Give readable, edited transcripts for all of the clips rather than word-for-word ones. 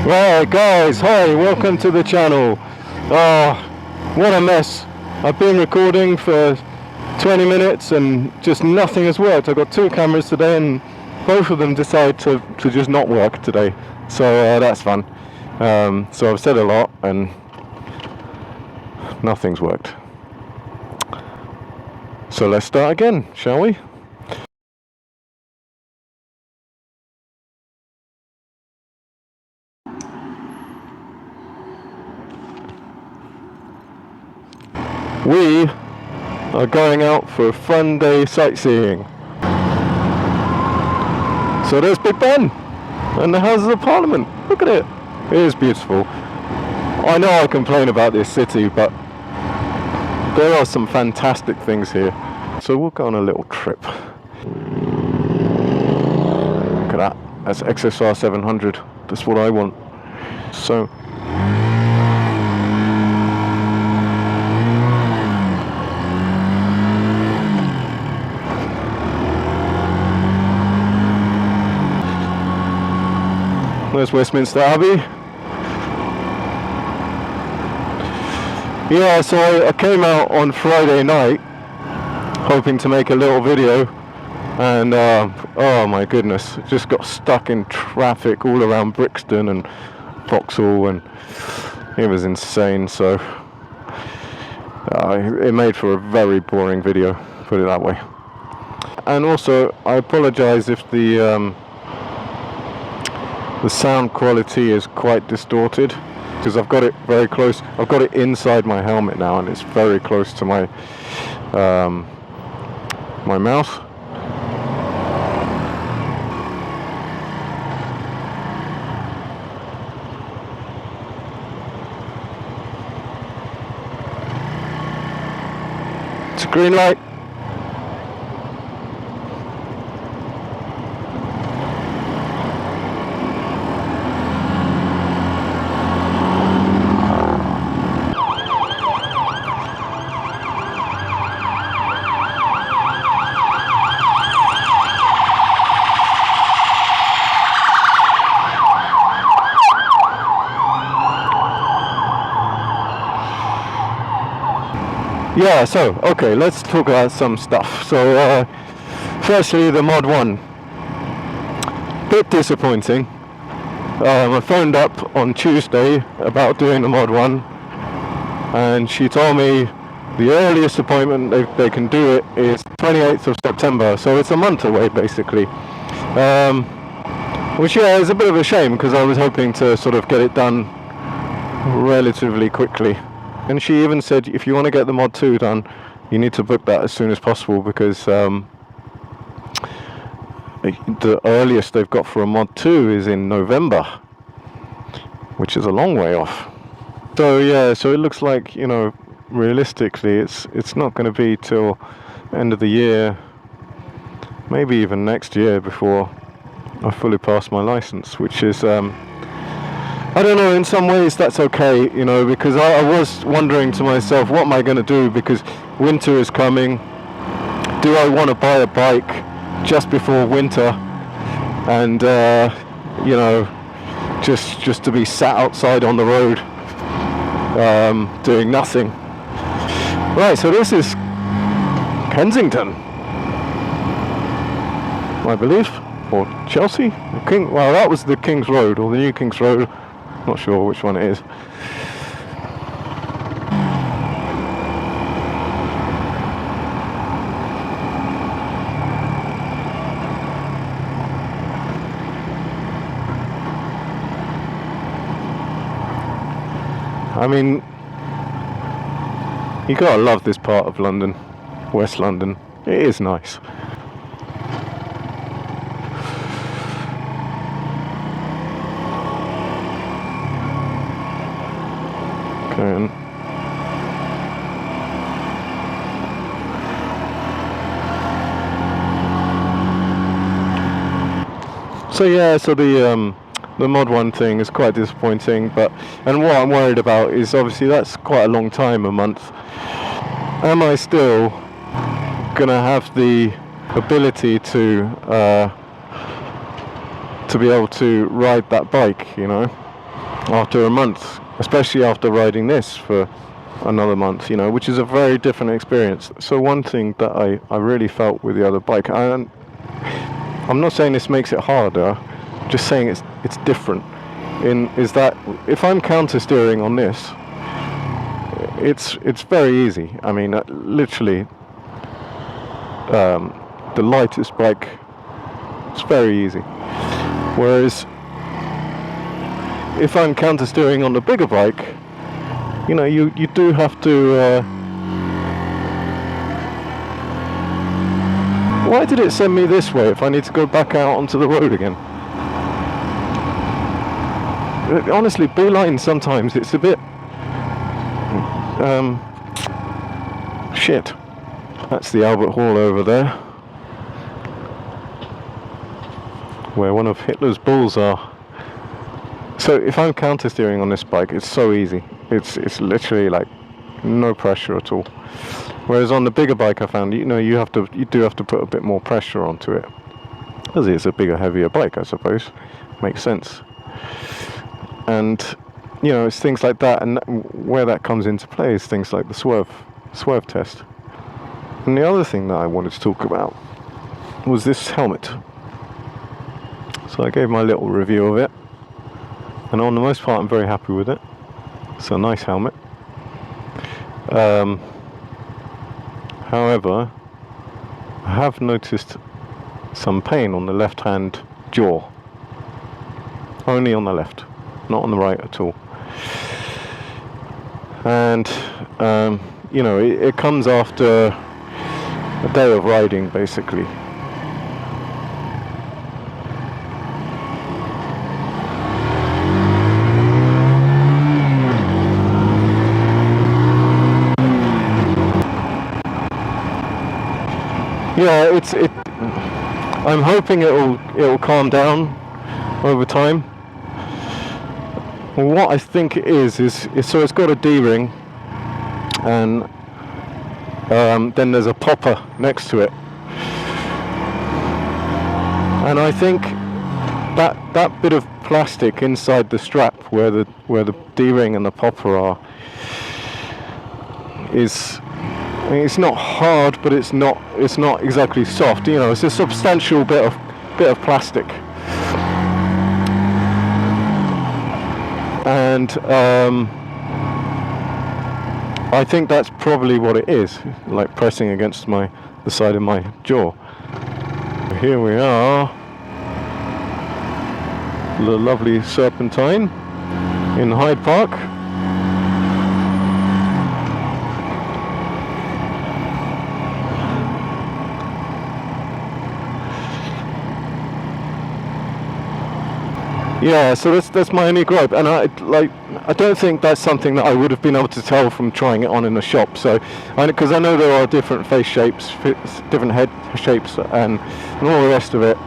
Right guys, hi, welcome to the channel. Oh, what a mess. I've been recording for 20 minutes and just nothing has worked. I've got two cameras today and both of them decide to just not work today. So that's fun. So I've said a lot and nothing's worked. So let's start again, shall we? We are going out for a fun day sightseeing. So there's Big Ben and the Houses of Parliament. Look at it. It is beautiful. I know I complain about this city, but there are some fantastic things here. So we'll go on a little trip. Look at that. That's XSR 700. That's what I want. So there's Westminster Abbey. Yeah, so I came out on Friday night hoping to make a little video and oh my goodness, just got stuck in traffic all around Brixton and Vauxhall and it was insane. So it made for a very boring video, put it that way. And also I apologize if the sound quality is quite distorted because I've got it very close. I've got it inside my helmet now and it's very close to my my mouth. It's a green light. Yeah, so, okay, let's talk about some stuff. So, firstly, the Mod 1. Bit disappointing. I phoned up on Tuesday about doing the Mod 1, and she told me the earliest appointment they can do it is 28th of September, so it's a month away, basically. Which, yeah, is a bit of a shame, because I was hoping to sort of get it done relatively quickly. And she even said, if you want to get the Mod 2 done, you need to book that as soon as possible because the earliest they've got for a Mod 2 is in November, which is a long way off. So yeah, so it looks like, you know, realistically, it's not going to be till end of the year, maybe even next year before I fully pass my license, which is I don't know, in some ways that's okay, you know, because I was wondering to myself, what am I going to do, because winter is coming. Do I want to buy a bike just before winter and, you know, just to be sat outside on the road doing nothing. Right, so this is Kensington, I believe, or Chelsea? Well, that was the King's Road, or the New King's Road. Not sure which one it is. I mean, you gotta love this part of London, West London. It is nice. Okay. So yeah, so the Mod 1 thing is quite disappointing, and what I'm worried about is obviously that's quite a long time, a month. Am I still gonna have the ability to be able to ride that bike, you know? after a month, especially after riding this for another month, you know, which is a very different experience. So one thing that I really felt with the other bike, and I'm not saying this makes it harder, just saying it's different, is that if I'm counter steering on this, it's very easy. I mean, literally, the lightest bike, it's very easy. Whereas if I'm counter steering on the bigger bike, you know, you do have to. Why did it send me this way if I need to go back out onto the road again? Honestly, Bullit sometimes it's a bit. Shit. That's the Albert Hall over there, where one of Hitler's bulls are. So if I'm counter steering on this bike, it's so easy. It's literally like no pressure at all. Whereas on the bigger bike, I found, you know, you do have to put a bit more pressure onto it, because it's a bigger, heavier bike, I suppose. Makes sense. And you know, it's things like that, and where that comes into play is things like the swerve test. And the other thing that I wanted to talk about was this helmet. So I gave my little review of it, and on the most part I'm very happy with it. It's a nice helmet. However, I have noticed some pain on the left hand jaw. Only on the left, not on the right at all. And you know, it comes after a day of riding, basically. Yeah, I'm hoping it'll calm down over time. Well, what I think it is so it's got a D-ring, and then there's a popper next to it, and I think that bit of plastic inside the strap where the D-ring and the popper are is, I mean, it's not hard, but it's not exactly soft. You know, it's a substantial bit of plastic, and I think that's probably what it is, like pressing against the side of my jaw. Here we are, the lovely Serpentine in Hyde Park. Yeah, so that's my only gripe, and I don't think that's something that I would have been able to tell from trying it on in the shop. So, because I know there are different face shapes, different head shapes, and all the rest of it.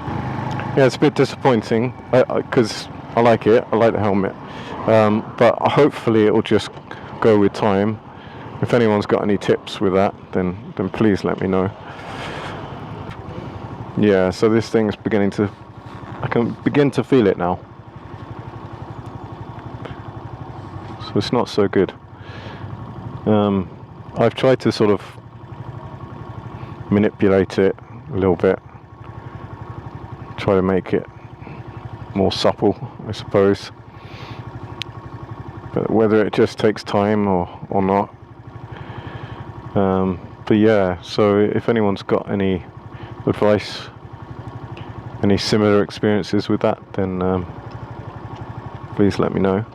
Yeah, it's a bit disappointing because I like it. I like the helmet, but hopefully it will just go with time. If anyone's got any tips with that, then please let me know. Yeah, so this thing is I can begin to feel it now. So it's not so good. I've tried to sort of manipulate it a little bit, try to make it more supple, I suppose, but whether it just takes time or not. But yeah, so if anyone's got any advice, any similar experiences with that, then please let me know.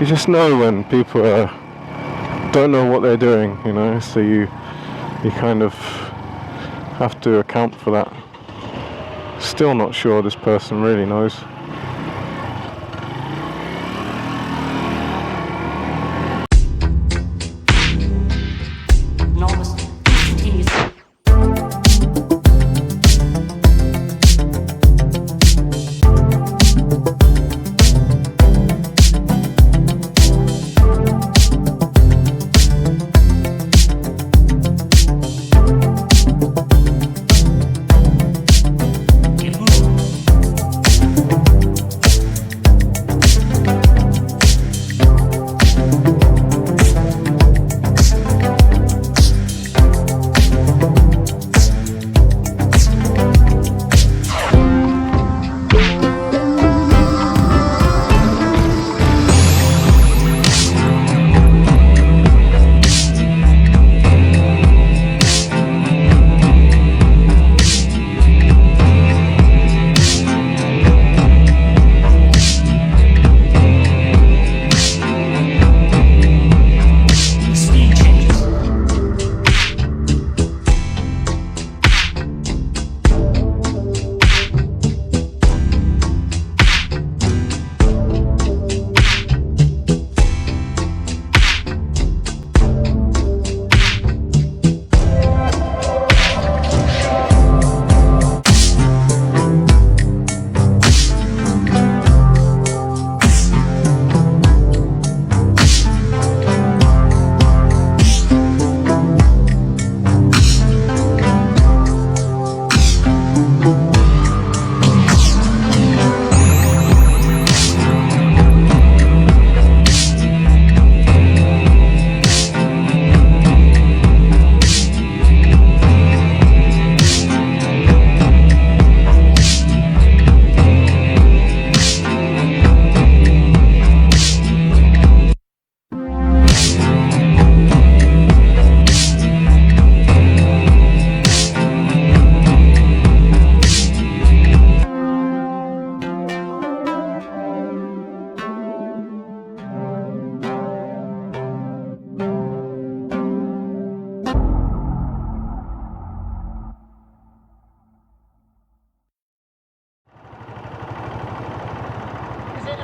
You just know when people don't know what they're doing, you know, so you kind of have to account for that. Still not sure this person really knows.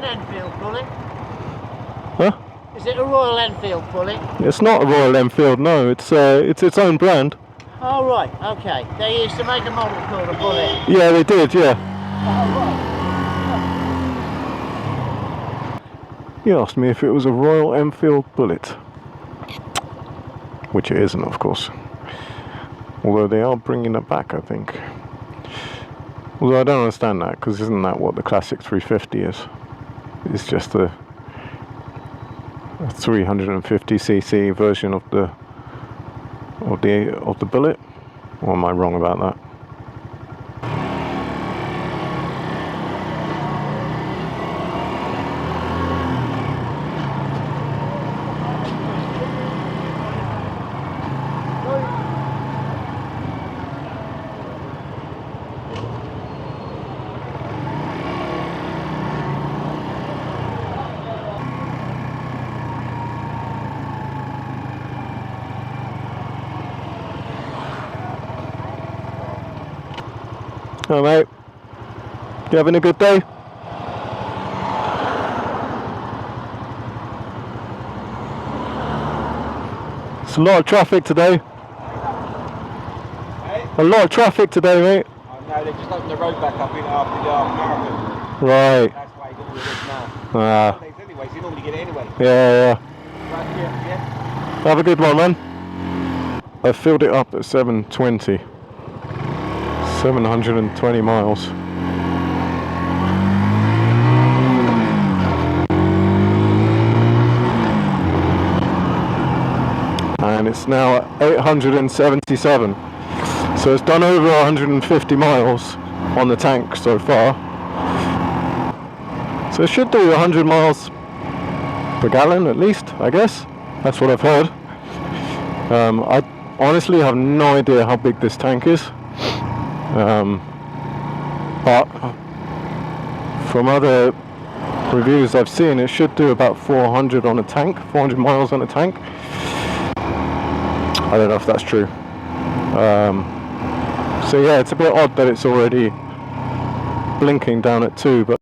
an Enfield Bullit? Huh? Is it a Royal Enfield Bullit? It's not a Royal Enfield, no. It's its own brand. Oh right, okay. They used to make a model called a Bullit. Yeah, they did, yeah. Oh right. He asked me if it was a Royal Enfield Bullit. Which it isn't, of course. Although they are bringing it back, I think. Although I don't understand that, because isn't that what the classic 350 is? It's just a 350cc version of the Bullit. Or am I wrong about that? Hello mate, you having a good day? It's a lot of traffic today. Hey? A lot of traffic today, mate. Oh no, they just opened the road back up in after the marathon. Right. That's why you got all this now. Ah. Sundays anyway, so you normally get it anyway. Yeah. Right, yeah. Have a good one, man. I filled it up at 720. 720 miles. And it's now at 877. So it's done over 150 miles on the tank so far. So it should do 100 miles per gallon at least, I guess. That's what I've heard. I honestly have no idea how big this tank is. But from other reviews I've seen, it should do about 400 on a tank, 400 miles on a tank. I don't know if that's true. So yeah, it's a bit odd that it's already blinking down at 2, but